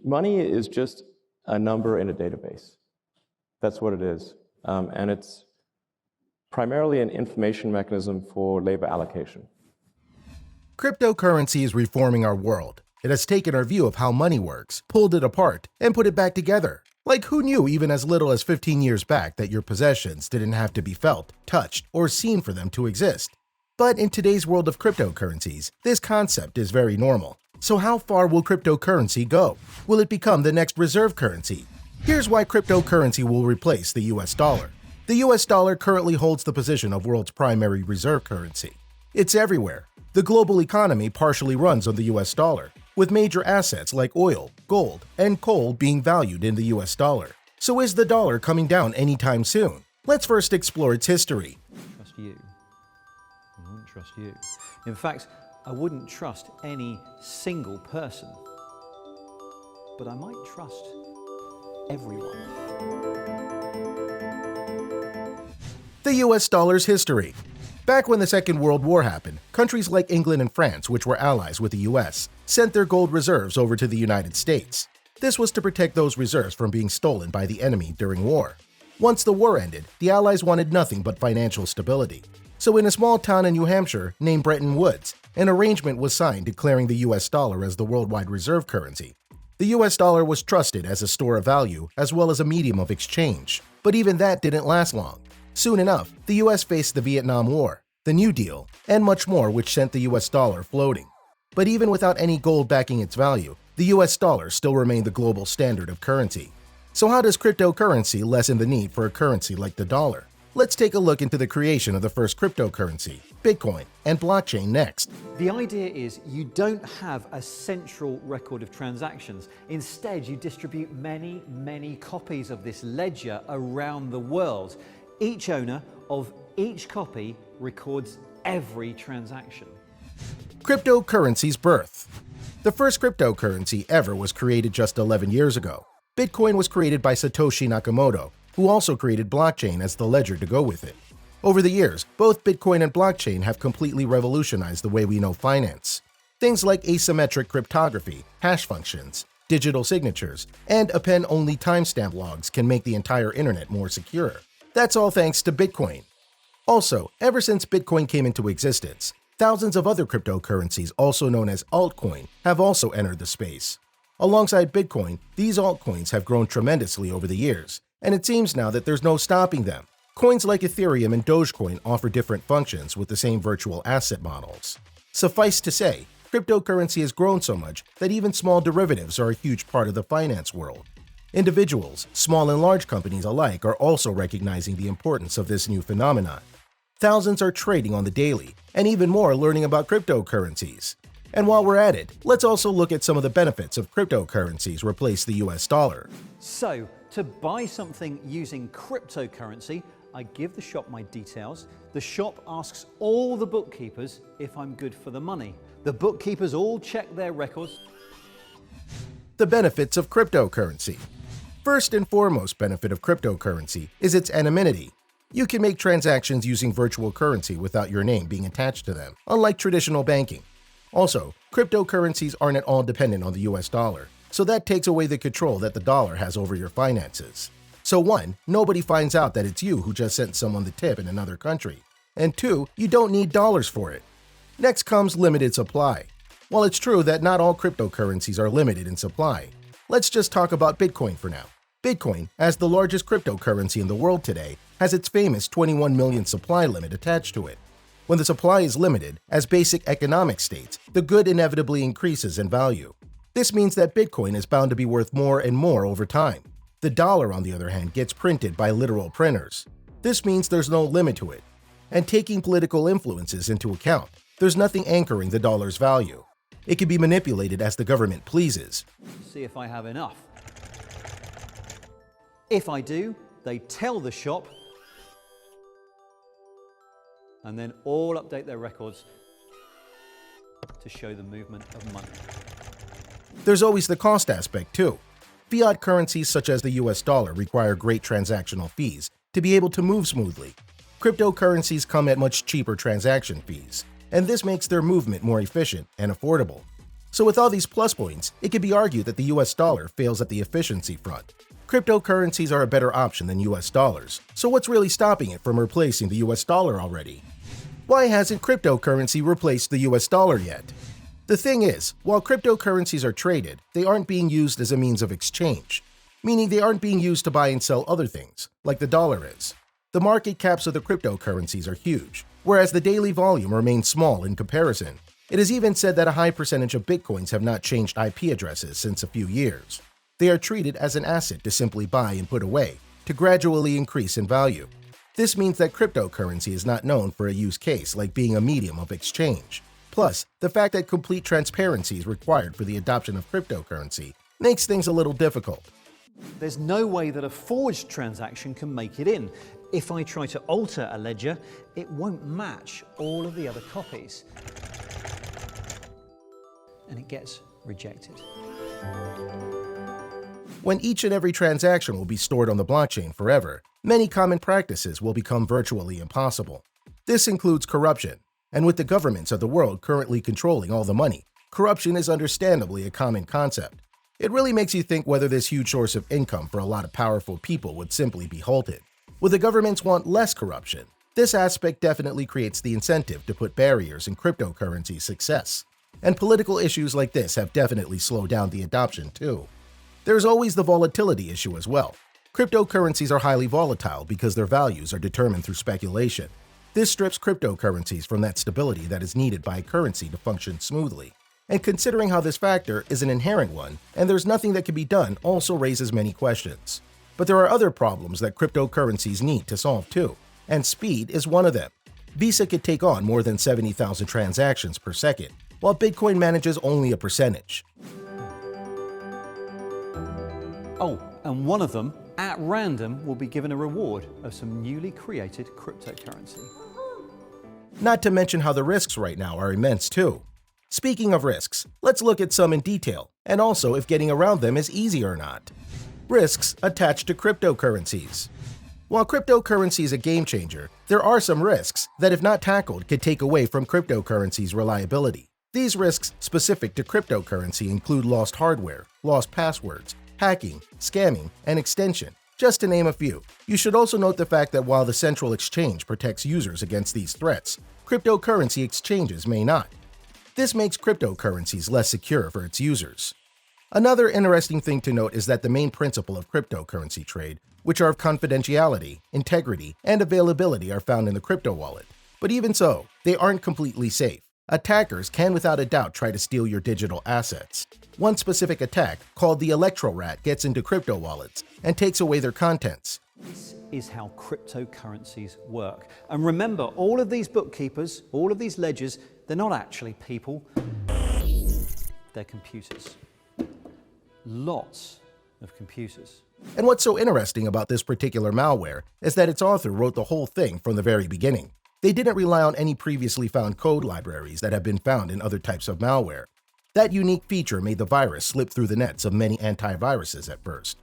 Money is just a number in a database. That's what it is. And it's primarily an information mechanism for labor allocation. Cryptocurrency is reforming our world. It has taken our view of how money works, pulled it apart, and put it back together. Like, who knew even as little as 15 years back that your possessions didn't have to be felt, touched, or seen for them to exist? But in today's world of cryptocurrencies, this concept is very normal. So how far will cryptocurrency go? Will it become the next reserve currency? Here's why cryptocurrency will replace the US dollar. The US dollar currently holds the position of world's primary reserve currency. It's everywhere. The global economy partially runs on the US dollar, with major assets like oil, gold, and coal being valued in the US dollar. So is the dollar coming down anytime soon? Let's first explore its history. Trust you. I wouldn't trust you. In fact, I wouldn't trust any single person. But I might trust everyone. The US dollar's history. Back when the Second World War happened, countries like England and France, which were allies with the US, sent their gold reserves over to the United States. This was to protect those reserves from being stolen by the enemy during war. Once the war ended, the Allies wanted nothing but financial stability. So in a small town in New Hampshire named Bretton Woods, an arrangement was signed declaring the US dollar as the worldwide reserve currency. The US dollar was trusted as a store of value as well as a medium of exchange. But even that didn't last long. Soon enough, the US faced the Vietnam War, the New Deal, and much more, which sent the US dollar floating. But even without any gold backing its value, the US dollar still remained the global standard of currency. So how does cryptocurrency lessen the need for a currency like the dollar? Let's take a look into the creation of the first cryptocurrency, Bitcoin, and blockchain next. The idea is you don't have a central record of transactions. Instead, you distribute many, many copies of this ledger around the world. Each owner of each copy records every transaction. Cryptocurrency's birth. The first cryptocurrency ever was created just 11 years ago. Bitcoin was created by Satoshi Nakamoto, who also created blockchain as the ledger to go with it. Over the years, both Bitcoin and blockchain have completely revolutionized the way we know finance. Things like asymmetric cryptography, hash functions, digital signatures, and append-only timestamp logs can make the entire internet more secure. That's all thanks to Bitcoin. Also, ever since Bitcoin came into existence, thousands of other cryptocurrencies, also known as altcoin, have also entered the space. Alongside Bitcoin, these altcoins have grown tremendously over the years, and it seems now that there's no stopping them. Coins like Ethereum and Dogecoin offer different functions with the same virtual asset models. Suffice to say, cryptocurrency has grown so much that even small derivatives are a huge part of the finance world. Individuals, small and large companies alike, are also recognizing the importance of this new phenomenon. Thousands are trading on the daily, and even more learning about cryptocurrencies. And while we're at it, let's also look at some of the benefits of cryptocurrencies replace the US dollar. So, to buy something using cryptocurrency, I give the shop my details. The shop asks all the bookkeepers if I'm good for the money. The bookkeepers all check their records. The benefits of cryptocurrency. First and foremost benefit of cryptocurrency is its anonymity. You can make transactions using virtual currency without your name being attached to them, unlike traditional banking. Also, cryptocurrencies aren't at all dependent on the US dollar, so that takes away the control that the dollar has over your finances. So 1, nobody finds out that it's you who just sent someone the tip in another country. And 2, you don't need dollars for it. Next comes limited supply. While it's true that not all cryptocurrencies are limited in supply, let's just talk about Bitcoin for now. Bitcoin, as the largest cryptocurrency in the world today, has its famous 21 million supply limit attached to it. When the supply is limited, as basic economics states, the good inevitably increases in value. This means that Bitcoin is bound to be worth more and more over time. The dollar, on the other hand, gets printed by literal printers. This means there's no limit to it. And taking political influences into account, there's nothing anchoring the dollar's value. It can be manipulated as the government pleases. See if I have enough. If I do, they tell the shop, and then all update their records to show the movement of money. There's always the cost aspect too. Fiat currencies such as the US dollar require great transactional fees to be able to move smoothly. Cryptocurrencies come at much cheaper transaction fees, and this makes their movement more efficient and affordable. So with all these plus points, it could be argued that the US dollar fails at the efficiency front. Cryptocurrencies are a better option than US dollars, so what's really stopping it from replacing the US dollar already? Why hasn't cryptocurrency replaced the US dollar yet? The thing is, while cryptocurrencies are traded, they aren't being used as a means of exchange, meaning they aren't being used to buy and sell other things, like the dollar is. The market caps of the cryptocurrencies are huge, whereas the daily volume remains small in comparison. It is even said that a high percentage of Bitcoins have not changed IP addresses since a few years. They are treated as an asset to simply buy and put away, to gradually increase in value. This means that cryptocurrency is not known for a use case like being a medium of exchange. Plus, the fact that complete transparency is required for the adoption of cryptocurrency makes things a little difficult. There's no way that a forged transaction can make it in. If I try to alter a ledger, it won't match all of the other copies, and it gets rejected. When each and every transaction will be stored on the blockchain forever, many common practices will become virtually impossible. This includes corruption, and with the governments of the world currently controlling all the money, corruption is understandably a common concept. It really makes you think whether this huge source of income for a lot of powerful people would simply be halted. Would the governments want less corruption? This aspect definitely creates the incentive to put barriers in cryptocurrency's success. And political issues like this have definitely slowed down the adoption too. There's always the volatility issue as well. Cryptocurrencies are highly volatile because their values are determined through speculation. This strips cryptocurrencies from that stability that is needed by a currency to function smoothly. And considering how this factor is an inherent one, and there's nothing that can be done, also raises many questions. But there are other problems that cryptocurrencies need to solve too, and speed is one of them. Visa could take on more than 70,000 transactions per second, while Bitcoin manages only a percentage. Oh, and one of them, at random, will be given a reward of some newly created cryptocurrency. Not to mention how the risks right now are immense too. Speaking of risks, let's look at some in detail, and also if getting around them is easy or not. Risks attached to cryptocurrencies. While cryptocurrency is a game changer, there are some risks that, if not tackled, could take away from cryptocurrency's reliability. These risks specific to cryptocurrency include lost hardware, lost passwords, hacking, scamming, and extension, just to name a few. You should also note the fact that while the central exchange protects users against these threats, cryptocurrency exchanges may not. This makes cryptocurrencies less secure for its users. Another interesting thing to note is that the main principle of cryptocurrency trade, which are of confidentiality, integrity, and availability, are found in the crypto wallet. But even so, they aren't completely safe. Attackers can without a doubt try to steal your digital assets. One specific attack, called the Electro Rat, gets into crypto wallets and takes away their contents. This is how cryptocurrencies work. And remember, all of these bookkeepers, all of these ledgers, they're not actually people, they're computers. Lots of computers. And what's so interesting about this particular malware is that its author wrote the whole thing from the very beginning. They didn't rely on any previously found code libraries that have been found in other types of malware. That unique feature made the virus slip through the nets of many antiviruses at first.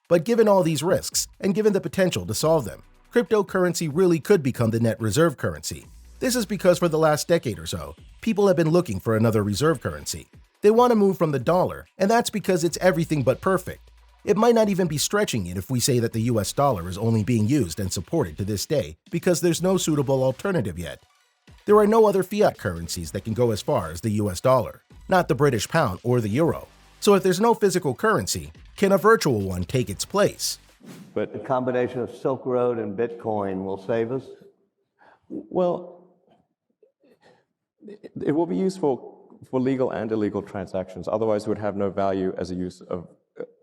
But given all these risks, and given the potential to solve them, cryptocurrency really could become the net reserve currency. This is because for the last decade or so, people have been looking for another reserve currency. They want to move from the dollar, and that's because it's everything but perfect. It might not even be stretching it if we say that the US dollar is only being used and supported to this day because there's no suitable alternative yet. There are no other fiat currencies that can go as far as the US dollar, not the British pound or the euro. So if there's no physical currency, can a virtual one take its place? But the combination of Silk Road and Bitcoin will save us? Well, it will be useful for legal and illegal transactions. Otherwise, it would have no value as a use of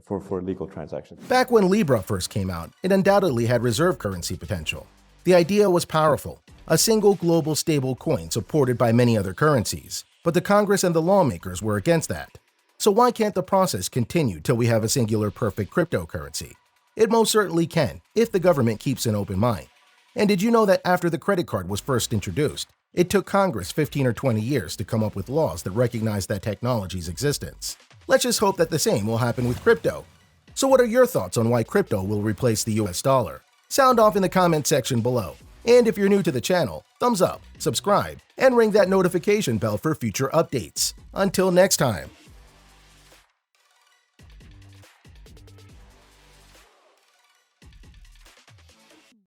for legal transactions. Back when Libra first came out, it undoubtedly had reserve currency potential. The idea was powerful, a single global stable coin supported by many other currencies. But the Congress and the lawmakers were against that. So why can't the process continue till we have a singular perfect cryptocurrency? It most certainly can, if the government keeps an open mind. And did you know that after the credit card was first introduced, it took Congress 15 or 20 years to come up with laws that recognize that technology's existence? Let's just hope that the same will happen with crypto. So what are your thoughts on why crypto will replace the US dollar? Sound off in the comment section below. And if you're new to the channel, thumbs up, subscribe, and ring that notification bell for future updates. Until next time.